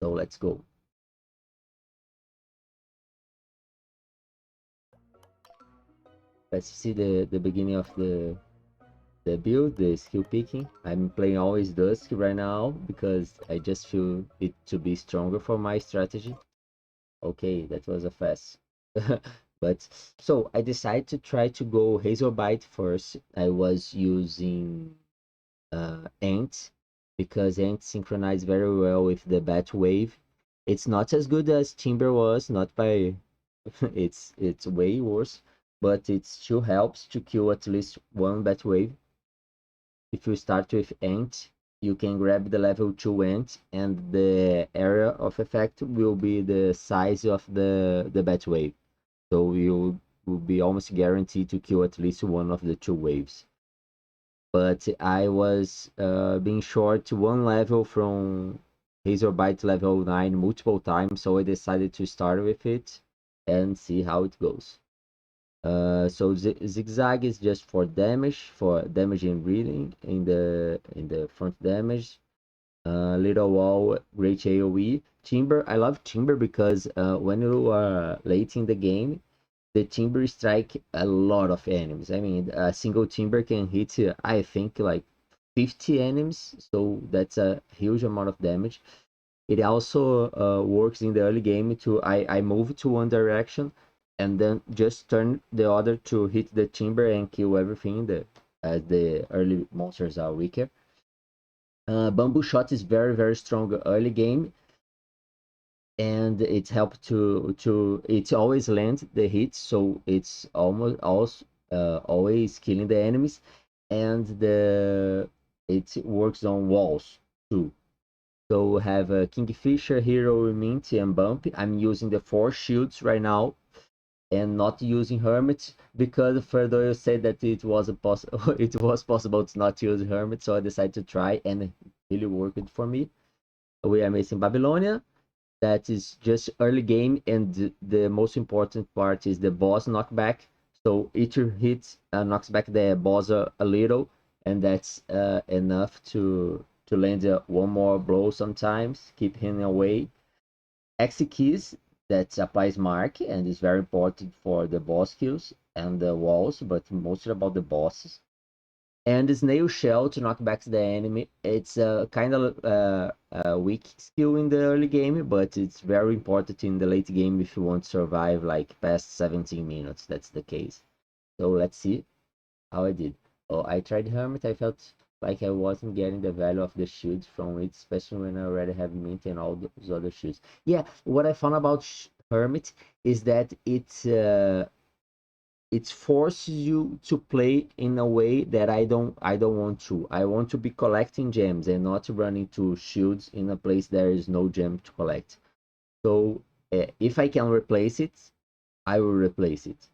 So let's go. Let's see the beginning of the build, the skill picking. I'm playing always Dusk right now because I just feel it to be stronger for my strategy. Okay, that was a fast. But so I decided to try to go Hazelbite first. I was using Ant because Ant synchronized very well with the Bat Wave. It's not as good as Timber was, not by it's way worse, but it still helps to kill at least one Bat Wave. If you start with Ant, you can grab the level 2 Ant, and the area of effect will be the size of the Bat Wave. So you will be almost guaranteed to kill at least one of the two waves. But I was being short one level from Razorbyte level 9 multiple times, so I decided to start with it and see how it goes. So zigzag is just for damage and reading in the front damage. Little wall, great AoE. Timber, I love Timber because when you are late in the game, the timber strike a lot of enemies. I mean, a single timber can hit, I think, like 50 enemies, so that's a huge amount of damage. It also works in the early game to I move to one direction and then just turn the other to hit the timber and kill everything as the early monsters are weaker. Bamboo shot is very strong early game, and it helped to it always lands the hits, so it's almost also always killing the enemies, and the it works on walls too. So we have Kingfisher, Hero, Minty, and Bump. I'm using the 4 shields right now and not using Hermit because further said that it was possible it was possible to not use Hermit, so I decided to try and it really worked for me. We are missing Babylonia. That is just early game, and the most important part is the boss knockback. So each hit knocks back the boss a little, and that's enough to land one more blow sometimes, keep him away. AXIE keys, that applies mark and is very important for the boss kills and the walls, but mostly about the bosses. And the snail shell to knock back the enemy. It's a kind of weak skill in the early game, but it's very important in the late game if you want to survive like past 17 minutes. That's the case. So let's see how I did. Oh, I tried Hermit. I felt like I wasn't getting the value of the shields from it, especially when I already have Mint and all those other shields. Yeah, what I found about Hermit is that it forces you to play in a way that I don't want to. I want to be collecting gems and not running to shields in a place there is no gem to collect. So if I can replace it, I will replace it.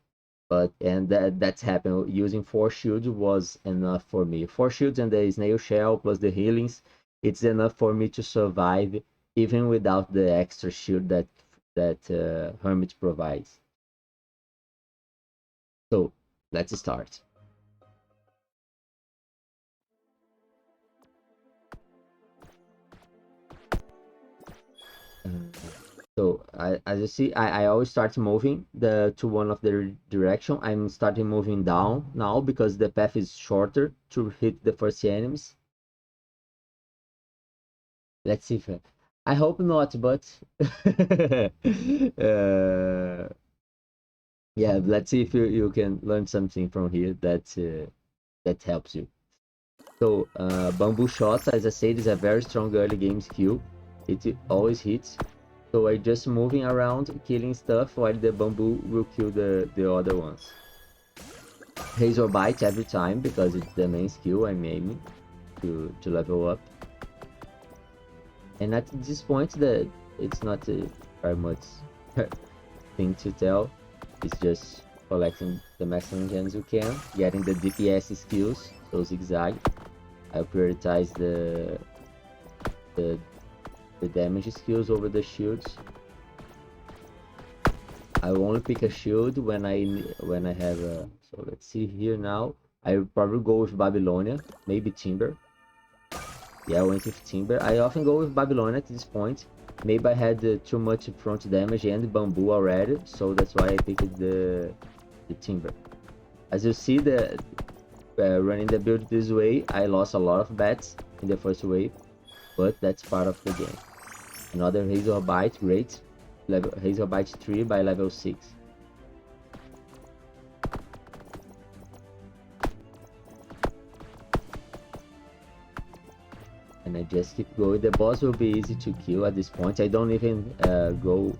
But and that's happened. Using 4 shields was enough for me. 4 shields and the snail shell plus the healings, it's enough for me to survive even without the extra shield that Hermit provides. So let's start. So as you see, I always start moving to one of the direction. I'm starting moving down now because the path is shorter to hit the first enemies. Let's see if I hope not, but yeah, let's see if you can learn something from here that helps you. So bamboo shots, as I said, is a very strong early game skill. It always hits. So I just moving around, killing stuff while the bamboo will kill the other ones. Razor bite every time because it's the main skill I'm aiming to level up. And at this point, that it's not very much thing to tell. It's just collecting the maximum gems you can, getting the DPS skills. So zigzag. I prioritize the the damage skills over the shields. I will only pick a shield when I have a. So let's see here now. I will probably go with Babylonia, maybe Timber. Yeah, I went with Timber. I often go with Babylon at this point. Maybe I had too much front damage and bamboo already, so that's why I picked the Timber. As you see, the running the build this way, I lost a lot of bats in the first wave, but that's part of the game. Another Razorback, great. Razorback 3 by level 6. And I just keep going. The boss will be easy to kill at this point. I don't even go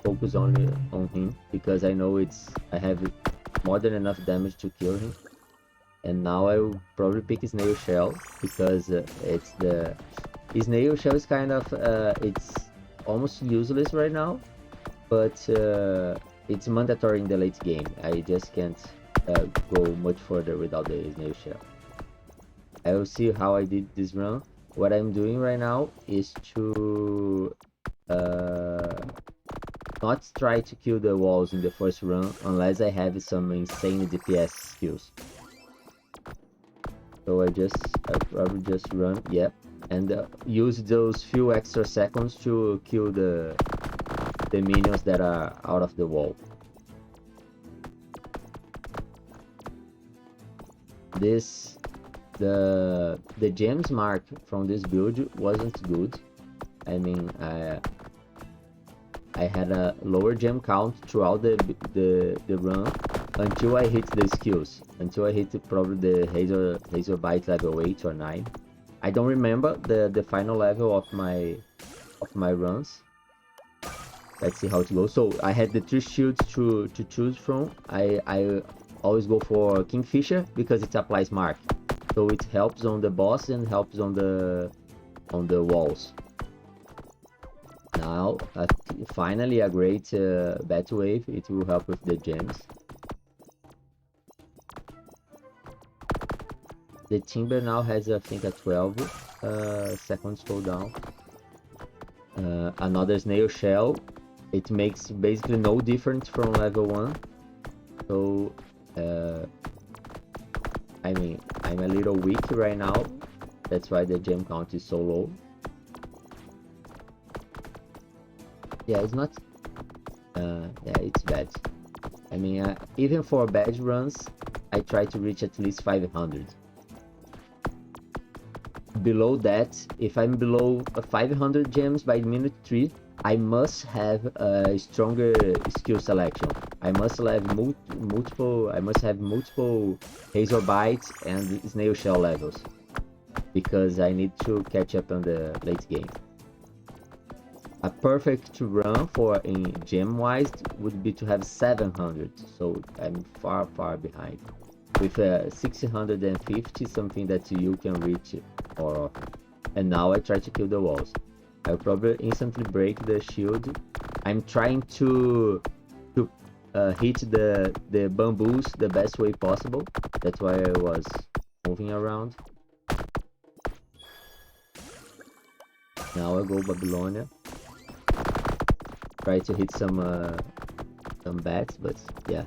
focus only on him because I know I have more than enough damage to kill him. And now I will probably pick Snail Shell because it's the Snail Shell is kind of it's almost useless right now, but it's mandatory in the late game. I just can't go much further without the Snail Shell. I will see how I did this run. What I'm doing right now is to not try to kill the walls in the first run unless I have some insane DPS skills. So I probably just run, yep, and use those few extra seconds to kill the minions that are out of the wall. The gems mark from this build wasn't good. I mean, I had a lower gem count throughout the run until I hit the skills. Until I hit probably the Razorback level 8 or 9. I don't remember the final level of my runs. Let's see how it goes. So I had the 3 shields to choose from. I always go for Kingfisher because it applies mark. So it helps on the boss and helps on the walls. Now, finally a great bat wave. It will help with the gems. The Timber now has, I think, a 12 seconds cooldown. Another Snail Shell. It makes basically no difference from level 1. So, I mean, I'm a little weak right now. That's why the gem count is so low. Yeah, it's not... yeah, it's bad. I mean, even for bad runs, I try to reach at least 500. Below that, if I'm below 500 gems by minute 3, I must have a stronger skill selection. I must have multiple Razorbites and Snail Shell levels because I need to catch up on the late game. A perfect run for in gem wise would be to have 700, so I'm far behind. With 650, something that you can reach more often. And now I try to kill the walls. I'll probably instantly break the shield. I'm trying to hit the bamboos the best way possible. That's why I was moving around. Now I go Babylonia. Try to hit some bats, but yeah.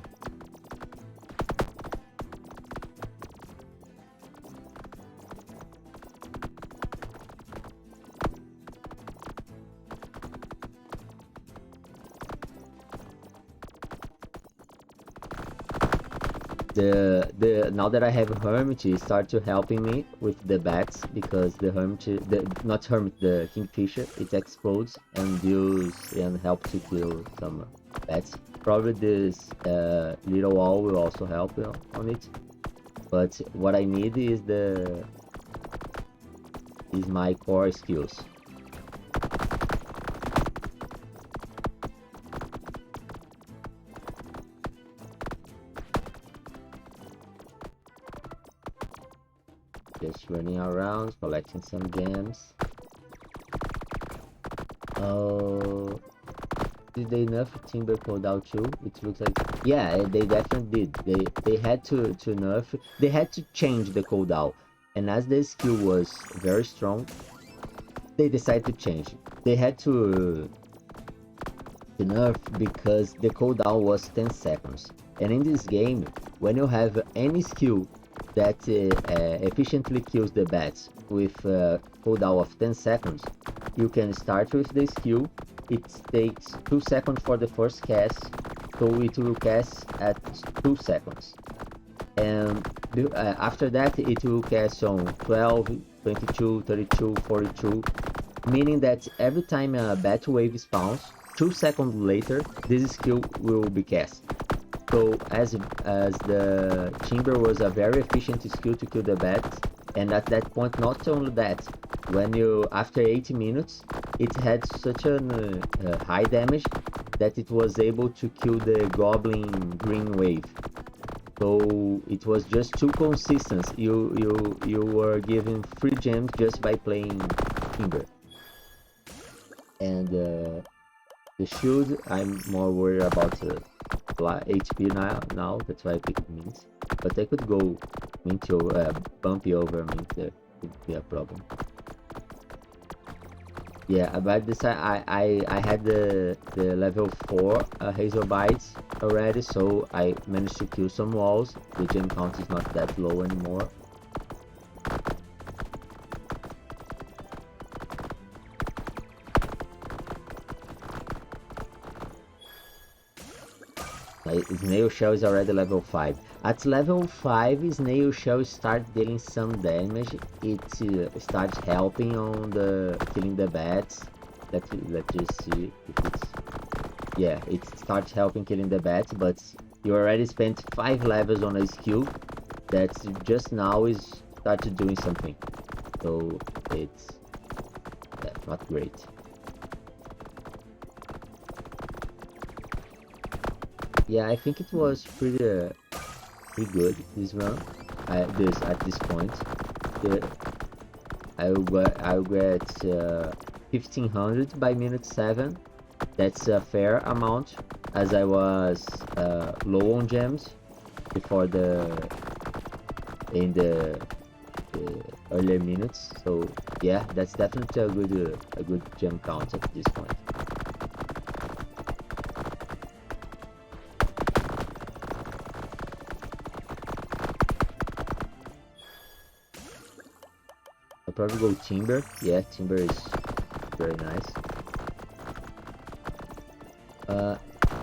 Now that I have Hermit, it start to helping me with the bats because the Kingfisher, it explodes and deals and helps to kill some bats. Probably this little wall will also help on it. But what I need is my core skills. Just running around, collecting some gems. Oh, did they nerf Timber cooldown too? It looks like, yeah, they definitely did. They had to nerf. They had to change the cooldown, and as the skill was very strong, they decided to change it. They had to nerf because the cooldown was 10 seconds, and in this game, when you have any skill that efficiently kills the bats with a cooldown of 10 seconds, you can start with the skill. It takes 2 seconds for the first cast, so it will cast at 2 seconds. And after that, it will cast on 12, 22, 32, 42, meaning that every time a bat wave spawns, 2 seconds later, this skill will be cast. So as the Timber was a very efficient skill to kill the bats, and at that point, not only that, when you after 80 minutes, it had such a high damage that it was able to kill the Goblin Green Wave. So it was just too consistent. You were given free gems just by playing Timber. And the shield, I'm more worried about HP now. That's why I picked Mint. But I could go Mint or Bumpy over Mint. There could be a problem. Yeah, about this I had the level 4 Hazel Bites already, so I managed to kill some walls. The gem count is not that low anymore. Snail Shell is already level 5. At level 5, Snail Shell starts dealing some damage. It starts helping on the killing the bats. Let's just see if it's... Yeah, it starts helping killing the bats, but you already spent 5 levels on a skill that just now is started doing something. So it's not great. Yeah, I think it was pretty good this run. At this point, I'll get 1500 by minute 7. That's a fair amount, as I was low on gems before in the earlier minutes. So yeah, that's definitely a good gem count at this point. I'll probably go Timber. Yeah, Timber is very nice.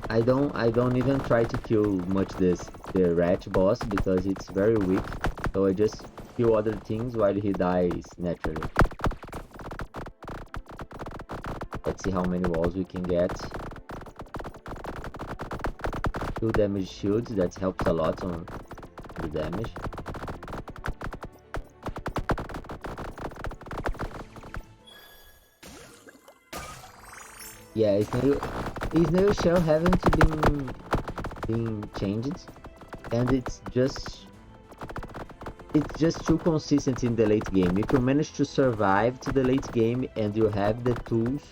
I don't even try to kill much the rat boss because it's very weak. So I just kill other things while he dies naturally. Let's see how many walls we can get. 2 damage shields, that helps a lot on the damage. Yeah, Snail Shell haven't been changed, and it's just too consistent in the late game. If you manage to survive to the late game and you have the tools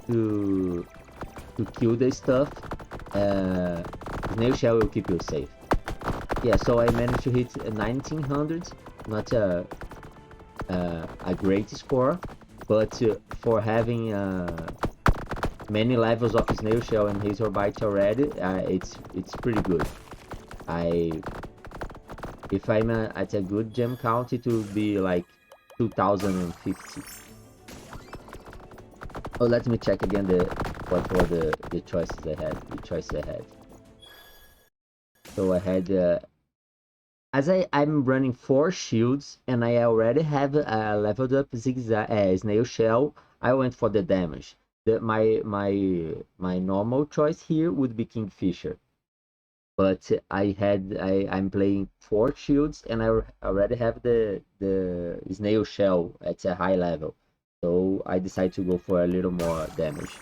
to kill the stuff, Snail Shell will keep you safe. Yeah, so I managed to hit 1900, not a great score, but for having many levels of Snail Shell and Razor Bite already, it's pretty good. If I'm at a good gem count, it will be like 2050. Oh, let me check again what were the choices I had. So I had as I'm running 4 shields and I already have a leveled up Snail Shell. I went for the damage. My normal choice here would be Kingfisher, but I'm playing 4 shields and I already have the Snail Shell at a high level, so I decided to go for a little more damage.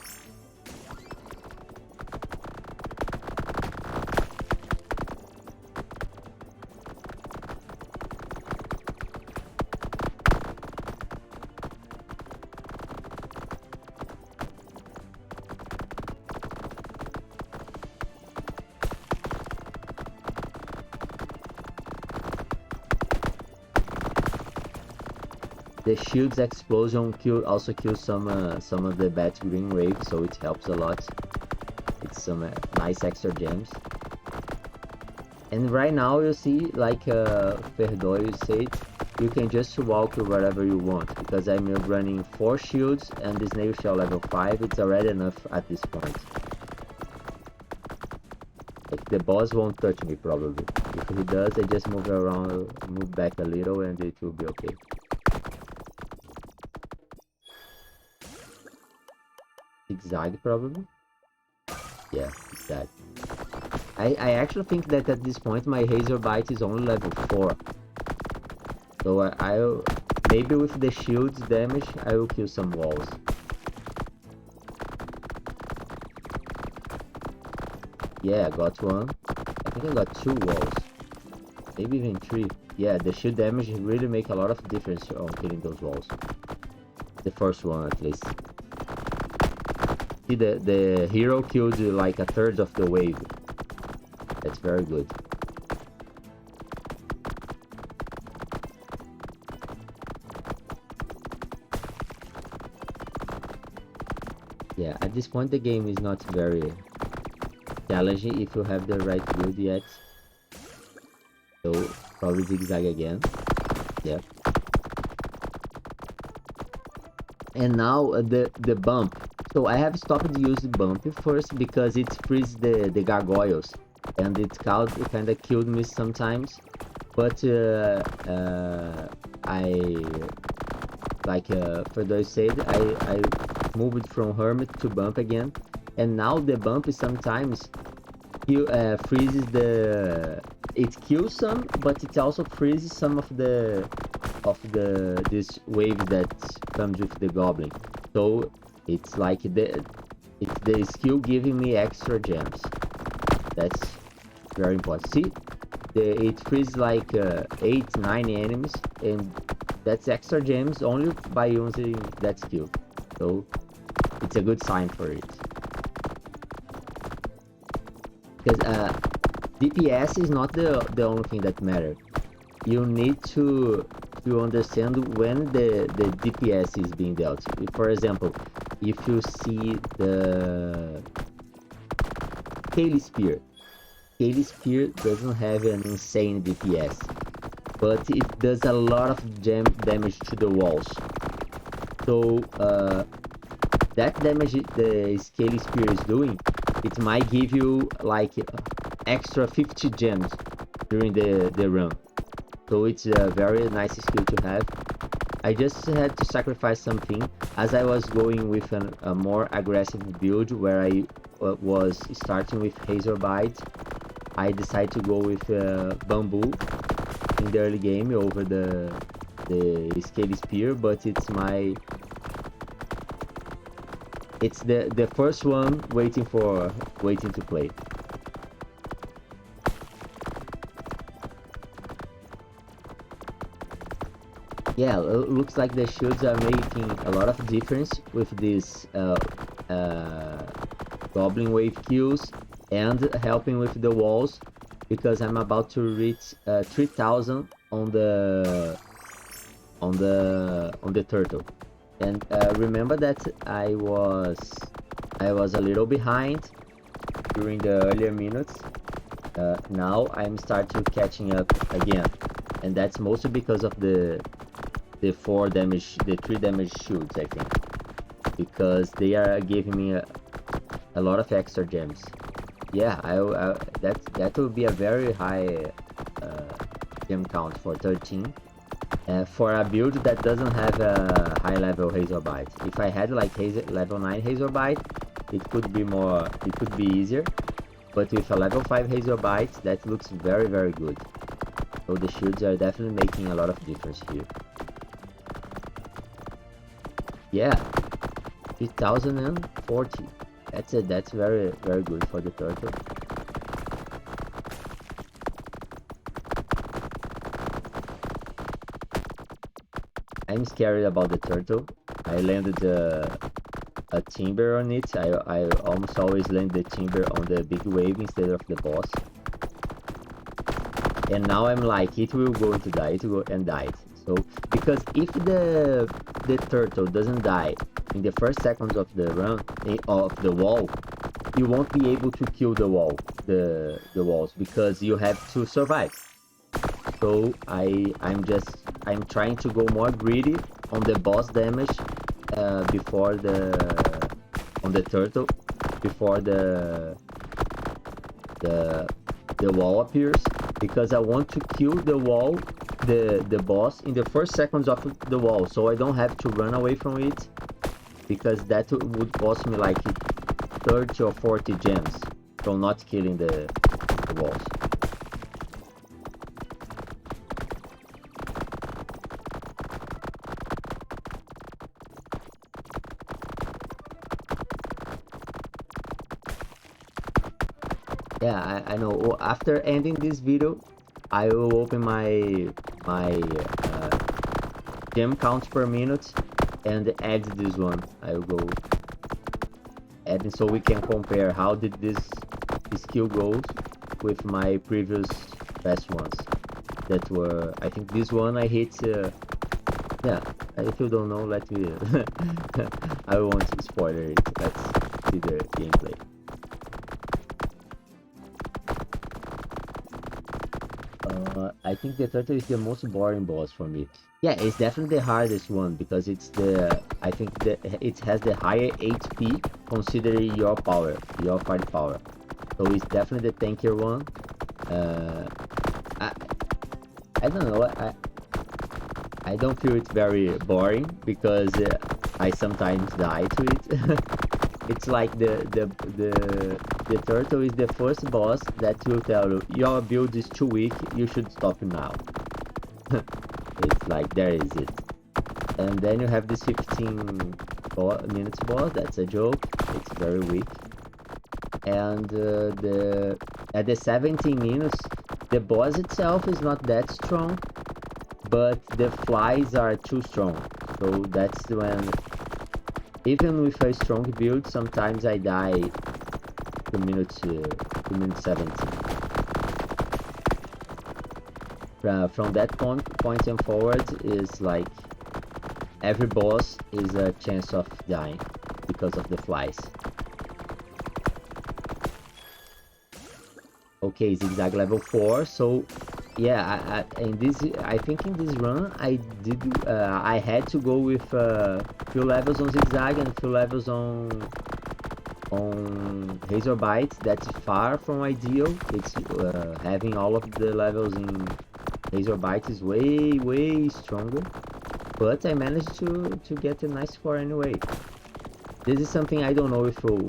The shield's explosion also kills some of the bat green wave, so it helps a lot. It's some nice extra gems. And right now you see, like Ferdoy said, you can just walk wherever you want, because I'm running 4 shields and the snail shell level 5, it's already enough at this point. Like, the boss won't touch me probably. If he does, I just move around, move back a little, and it will be okay. Zigzag probably? Yeah, zigzag. I actually think that at this point my Razor Bite is only level 4. So I'll maybe with the shield's damage I will kill some walls. Yeah, I got one. I think I got 2 walls. Maybe even 3. Yeah, the shield damage really make a lot of difference on killing those walls. The first one at least. See, the hero killed like a third of the wave. That's very good. Yeah, at this point the game is not very challenging if you have the right build yet. So probably zigzag again. Yeah. And now the bump. So I have stopped using bump first because it frees the gargoyles, and it kind of killed me sometimes. But for those said, I moved from hermit to bump again, and now the bump sometimes freezes it kills some, but it also freezes some of this wave that comes with the goblin. So it's like it's the skill giving me extra gems. That's very important. See, it freezes like 8-9 enemies, and that's extra gems only by using that skill. So it's a good sign for it. Because DPS is not the only thing that matters. You need to understand when the DPS is being dealt. For example, if you see the Kaylee Spear doesn't have an insane DPS, but it does a lot of damage to the walls. So that damage the Scaly Spear is doing, it might give you like extra 50 gems during the run. So it's a very nice skill to have. I just had to sacrifice something as I was going with a more aggressive build where I was starting with Razor Bite. I decided to go with Bamboo in the early game over the Scaly Spear, but it's the first one waiting to play. Yeah, looks like the shields are making a lot of difference with this goblin wave kills and helping with the walls, because I'm about to reach 3,000 on the turtle. And remember that I was a little behind during the earlier minutes. Now I'm starting catching up again, and that's mostly because of the 3 damage shields, I think, because they are giving me a lot of extra gems. Yeah, that will be a very high gem count for 13. For a build that doesn't have a high level Razor Bite. If I had like level 9 Razor Bite, it could be easier. But with a level 5 Razor Bite, that looks very, very good. So the shields are definitely making a lot of difference here. Yeah, 3040. That's very, very good for the turtle. I'm scared about the turtle. I landed a timber on it. I almost always land the timber on the big wave instead of the boss. And now I'm like, it will go to die, it will go and died. So because if the turtle doesn't die in the first seconds of the run of the wall, you won't be able to kill the walls because you have to survive. So I'm just I'm trying to go more greedy on the boss damage before on the turtle before the wall appears, because I want to kill the boss in the first seconds of the wall, so I don't have to run away from it, because that would cost me like 30 or 40 gems from not killing the walls. Yeah, I know. After ending this video, I will open my gem count per minute and add this one. I will go adding so we can compare how did this skill goes with my previous best ones. That were, I think this one I hit. Yeah, if you don't know, let me. I won't spoiler it. Let's see the gameplay. I think the turtle is the most boring boss for me. Yeah, it's definitely the hardest one because it's I think it has the higher HP considering your power, your firepower. So it's definitely the tankier one. I don't know. I don't feel it's very boring because I sometimes die to it. It's like the turtle is the first boss that will tell you your build is too weak, you should stop now. It's like there is it. And then you have this 15 minutes boss, that's a joke, it's very weak. And at the 17 minutes, the boss itself is not that strong, but the flies are too strong. So that's when, even with a strong build, sometimes I die to minute 17. From that point and forward is like every boss is a chance of dying because of the flies. Okay, zigzag level 4. So yeah, I think in this run I had to go with few levels on zigzag and few levels on razor bite. That's far from ideal. It's having all of the levels in razor bite is way stronger, but I managed to get a nice score anyway. This is something I don't know if you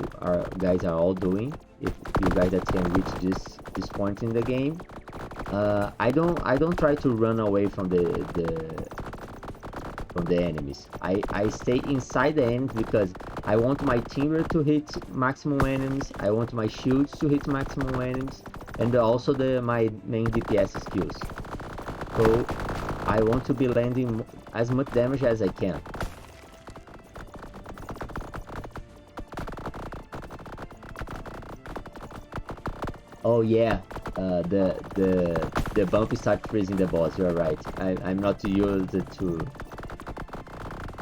guys are all doing, if you guys that can reach this point in the game. I don't try to run away from the enemies. I stay inside the enemies because I want my timber to hit maximum enemies, I want my shields to hit maximum enemies, and also my main DPS skills. So I want to be landing as much damage as I can. Oh yeah, the bump start freezing the boss. You're right. I'm not used to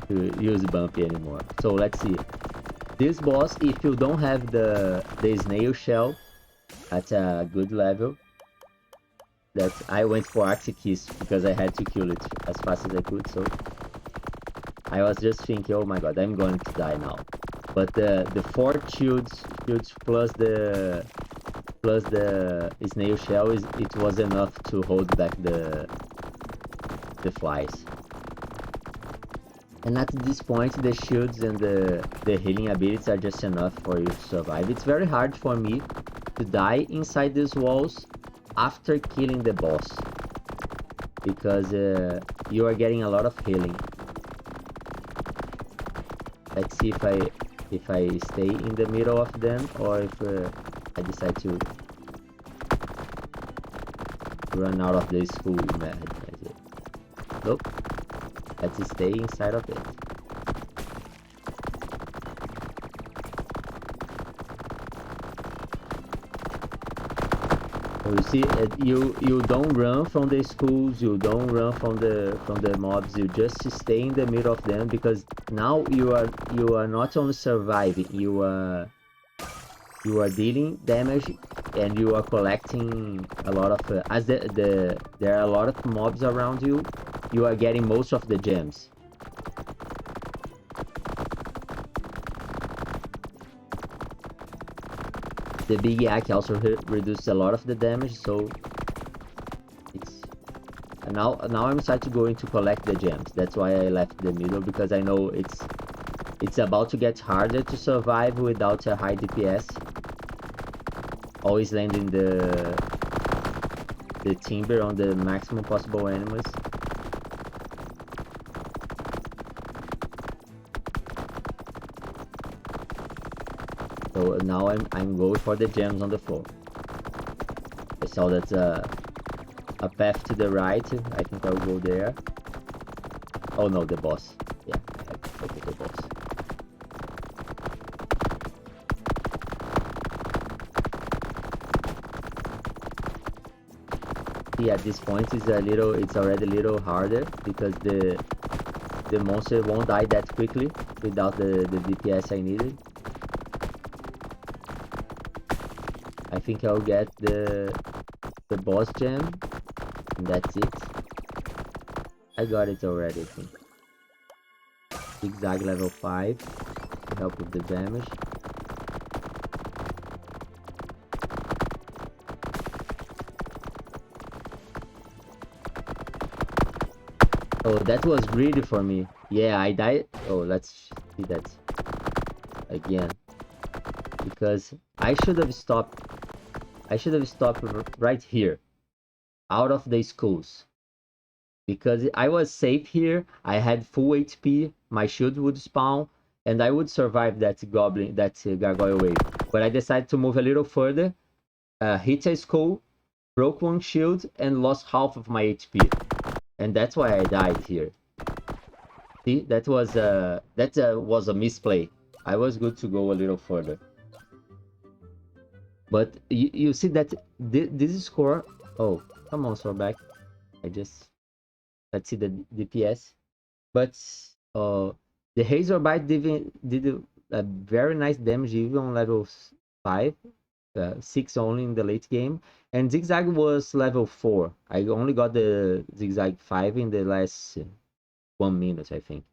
use bumpy anymore. So let's see. This boss, if you don't have the snail shell at a good level, that I went for AXIE keys because I had to kill it as fast as I could. So I was just thinking, oh my god, I'm going to die now. But the 4 shields plus the snail shell it was enough to hold back the flies. And at this point, the shields and the healing abilities are just enough for you to survive. It's very hard for me to die inside these walls after killing the boss, because you are getting a lot of healing. Let's see if I stay in the middle of them or if I decide to run out of the school magic. Nope. Let's stay inside of it. So you see, you don't run from the schools, you don't run from the mobs. You just stay in the middle of them, because now you are not only surviving, you are dealing damage, and you are collecting a lot of as there are a lot of mobs around you. you are getting most of the gems. The big yak also reduces a lot of the damage, so it's and now I'm starting to go into collect the gems. That's why I left the middle, because I know it's about to get harder to survive without a high DPS. Always landing the timber on the maximum possible enemies. So now I'm going for the gems on the floor. I saw that's a path to the right. I think I'll go there. Oh no, the boss. Yeah, I have to go to the boss. See, at this point it's already a little harder, because the monster won't die that quickly without the DPS I needed. I think I'll get the boss gem, and that's it. I got it already, I think. Zigzag level 5 to help with the damage. Oh, that was greedy for me. Yeah, I died. Oh, let's see that again. Because I should have stopped right here, out of the schools. Because I was safe here, I had full HP, my shield would spawn, and I would survive that gargoyle wave. But I decided to move a little further, hit a skull, broke one shield, and lost half of my HP. And that's why I died here. See, that was a misplay. I was good to go a little further. But you see that this score... Oh, come on, Sorback. Let's see the DPS. But the Razorback did a very nice damage even on level 5. 6 only in the late game. And Zigzag was level 4. I only got the Zigzag 5 in the last 1 minute, I think.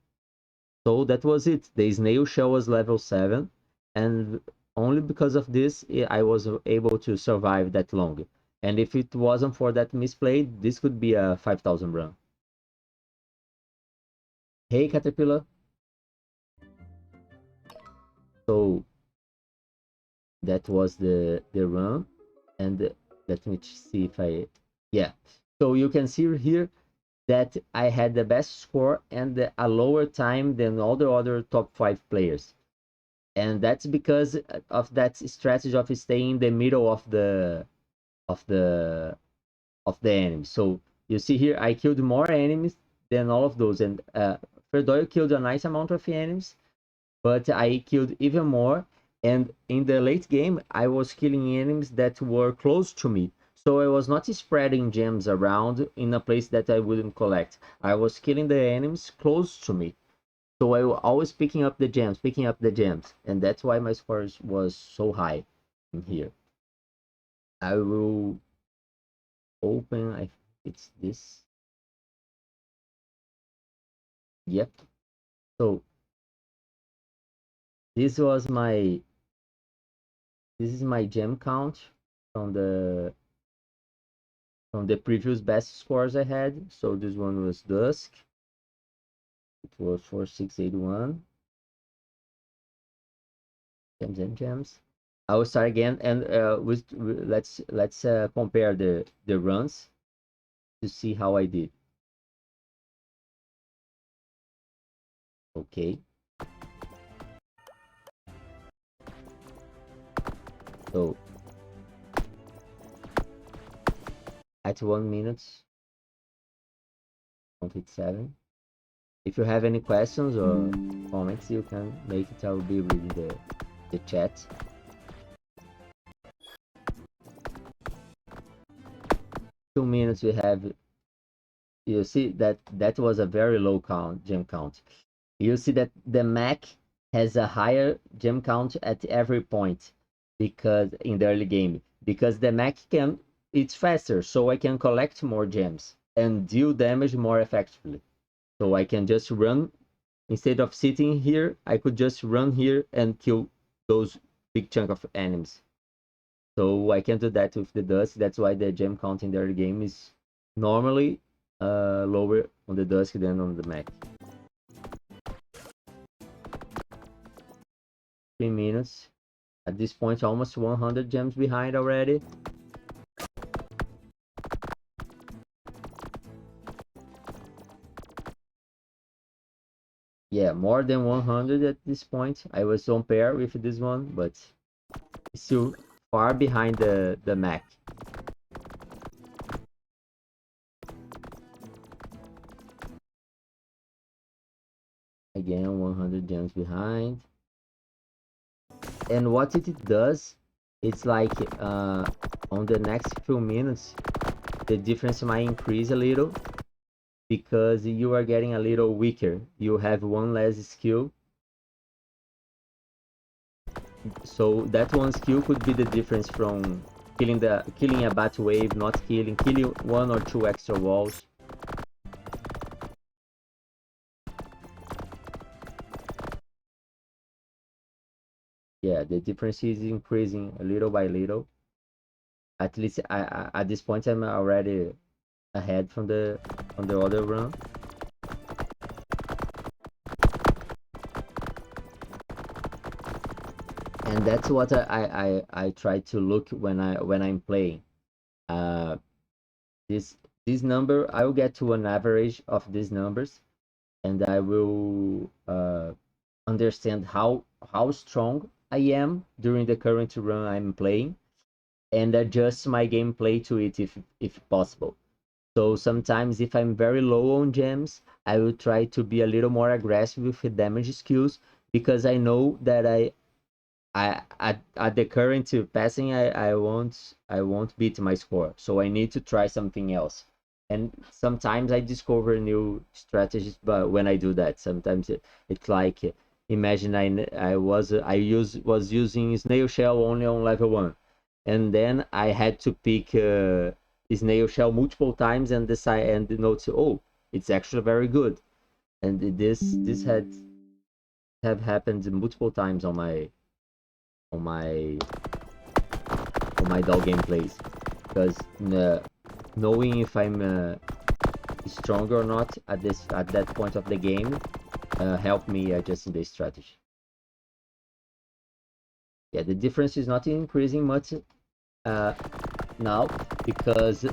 So that was it. The Snail Shell was level 7. And only because of this, I was able to survive that long. And if it wasn't for that misplay, this could be a 5,000 run. Hey, Caterpillar. So that was the run. And let me see if yeah. So you can see here that I had the best score and a lower time than all the other top 5 players. And that's because of that strategy of staying in the middle of the enemy. So you see here, I killed more enemies than all of those. And Ferdoyo killed a nice amount of enemies, but I killed even more. And in the late game, I was killing enemies that were close to me. So I was not spreading gems around in a place that I wouldn't collect. I was killing the enemies close to me. So I was always picking up the gems. And that's why my score was so high in here. I will open, it's this. Yep. So this is my gem count from the previous best scores I had. So this one was Dusk. It was 4681. Gems and gems. I will start again, and let's compare the runs to see how I did. Okay. So at 1 minute, 157. If you have any questions or comments, you can make it. I will be reading the chat. Two minutes we have. You see that was a very low gem count. You see that the Mac has a higher gem count at every point, because in the early game, because the Mac it's faster, so I can collect more gems and deal damage more effectively. So I can just run, instead of sitting here, I could just run here and kill those big chunk of enemies. So I can do that with the Dusk. That's why the gem count in their game is normally lower on the Dusk than on the Mac. 3 minutes. At this point, almost 100 gems behind already. Yeah, more than 100 at this point. I was on pair with this one, but still far behind the Mac. Again, 100 gems behind. And what it does, it's like on the next few minutes, the difference might increase a little because you are getting a little weaker. You have one less skill. So that one skill could be the difference from killing a bat wave, not killing 1 or 2 extra walls. Yeah, the difference is increasing little by little. At least at this point, I'm already ahead from the other run. And that's what I try to look when I'm playing. This number, I will get to an average of these numbers, and I will understand how strong I am during the current run I'm playing, and adjust my gameplay to it if possible. So sometimes if I'm very low on gems, I will try to be a little more aggressive with the damage skills, because I know that at the current passing, I won't beat my score. So I need to try something else. And sometimes I discover new strategies, but when I do that, sometimes it's like, imagine I was using snail shell only on level 1, and then I had to pick snail shell multiple times and decide and notice, oh, it's actually very good. And this have happened multiple times on my dog gameplays, because knowing if I'm strong or not at that point of the game help me adjusting the strategy. Yeah, the difference is not increasing much now, because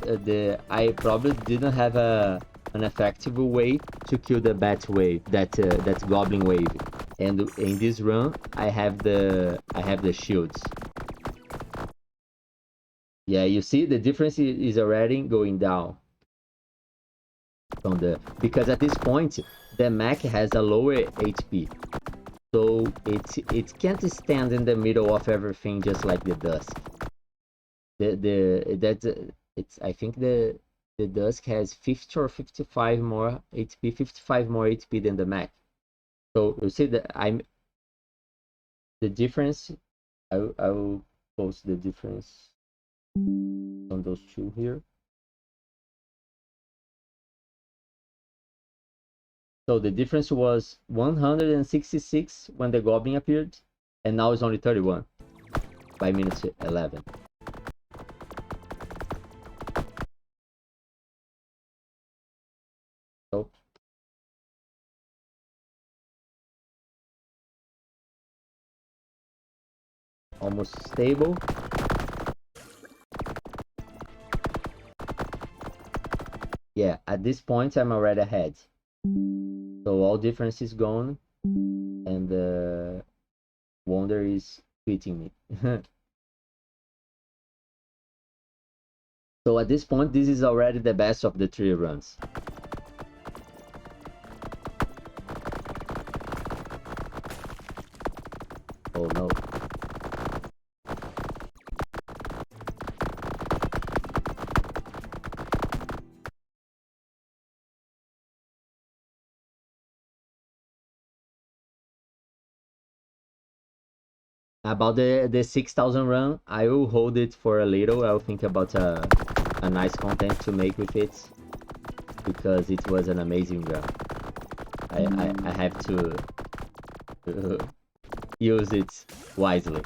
I probably didn't have an effective way to kill the bat wave, that goblin wave, and in this run I have the shields. Yeah, you see the difference is already going down from because at this point the Mac has a lower HP, so it can't stand in the middle of everything just like the Dusk. It's, I think the Dusk has 50 or 55 more HP, 55 more HP than the Mac. So you see that the difference. I will post the difference on those two here. So the difference was 166 when the Goblin appeared, and now it's only 31 by minute 11. So almost stable. Yeah, at this point I'm already ahead. So all difference is gone, and the Wonder is beating me. So at this point, this is already the best of the 3 runs. Oh no. About the 6,000 run, I will hold it for a little. I'll think about a nice content to make with it. because it was an amazing run. I have to use it wisely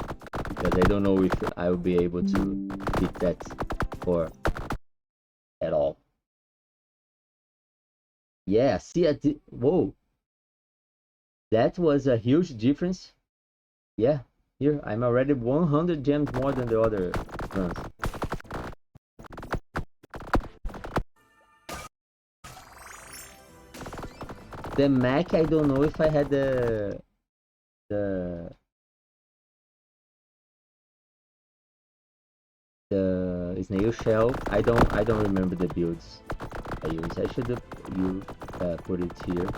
because I don't know if I will be able to beat that score at all. Yeah, see, whoa, that was a huge difference. Yeah, here I'm already 100 gems more than the other runs. The Mac, I don't know if I had the snail shell. I don't remember the builds I use. I should have you put it here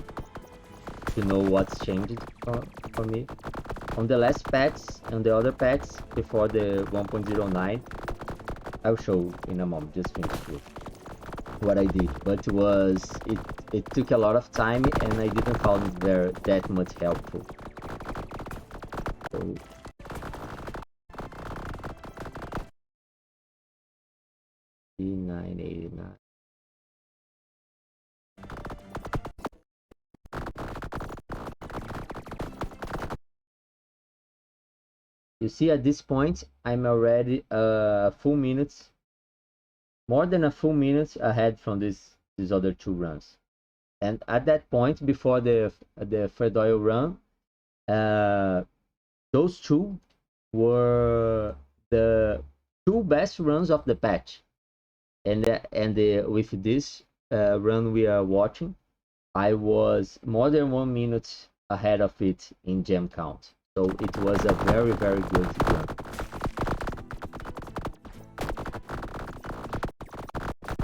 to know what's changed for me. On the last patch, on the other patch before the 1.09, I'll show in a moment. Just finish with what I did, but it took a lot of time and I didn't find it there that much helpful. So 989. You see, at this point, I'm already a full minute, more than a full minute ahead from these other two runs. And at that point, before the Fred Oil run, those two were the two best runs of the patch. And with this run we are watching, I was more than 1 minute ahead of it in gem count. So it was a very, very good run.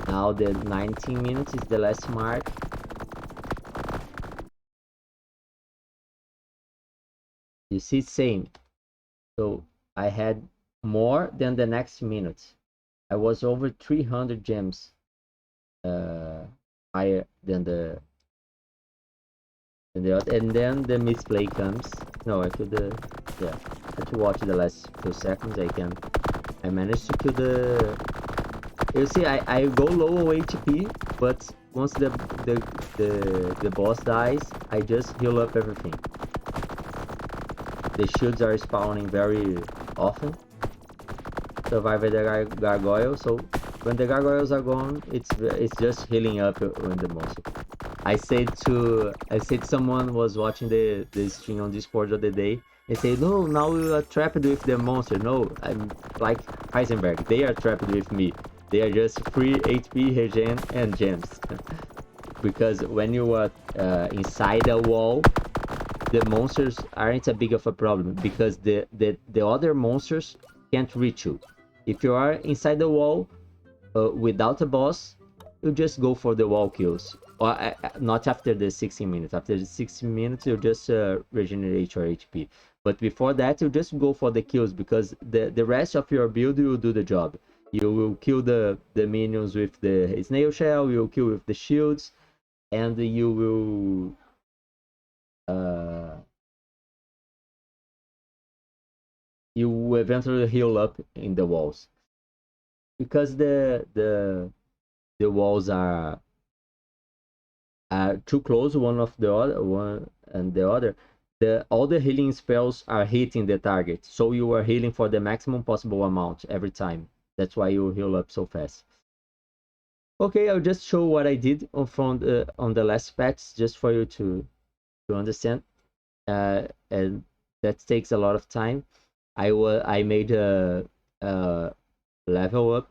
Now the 19 minutes is the last mark. You see, same. So I had more than the next minute. I was over 300 gems higher than the and then the misplay comes. No, I could yeah. I had to watch the last few seconds. I managed to kill the. You see, I go low HP, but once the boss dies, I just heal up everything. The shields are spawning very often. Survive the gargoyle. So when the gargoyles are gone, it's just healing up in the monster. I said someone was watching the stream on Discord the other day. They say, no, now we are trapped with the monster. No, I'm like Heisenberg. They are trapped with me. They are just free HP, regen, and gems. Because when you are inside a wall, the monsters aren't a big of a problem because the other monsters can't reach you. If you are inside the wall without a boss, you just go for the wall kills. Or not after the 16 minutes. After the 16 minutes, you just regenerate your HP. But before that, you just go for the kills because the rest of your build will do the job. You will kill the minions with the snail shell. You will kill with the shields, and you will you will eventually heal up in the walls because the walls are too close one of the other one and the other. All the healing spells are hitting the target, so you are healing for the maximum possible amount every time. That's why you heal up so fast. Okay, I'll just show what I did on the last patch just for you to understand, and that takes a lot of time. I made a level up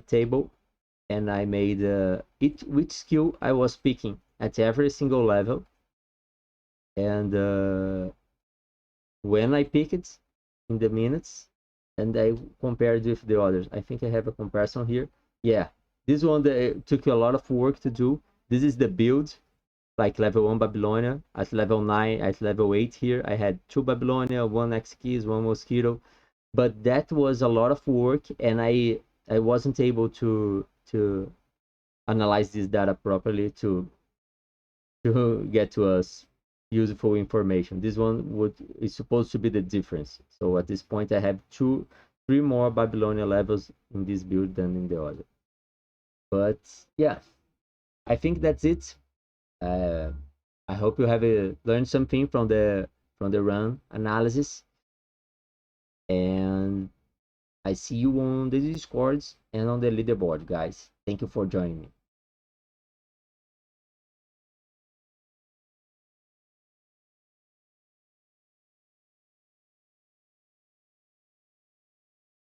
table, and I made which skill I was picking at every single level, and when I pick it in the minutes, and I compared with the others. I think I have a comparison here. Yeah, this one that took a lot of work to do. This is the build, like level 1 Babylonia. At level 9, at level 8 here, I had 2 Babylonia, 1 X-Keys, 1 Mosquito. But that was a lot of work, and I wasn't able to analyze this data properly to get to us useful information. This one is supposed to be the difference. So at this point, I have 3 more Babylonia levels in this build than in the other. But yeah, I think that's it. Uh, I hope you have learned something from the run analysis, and I see you on the Discords and on the leaderboard, guys. Thank you for joining me.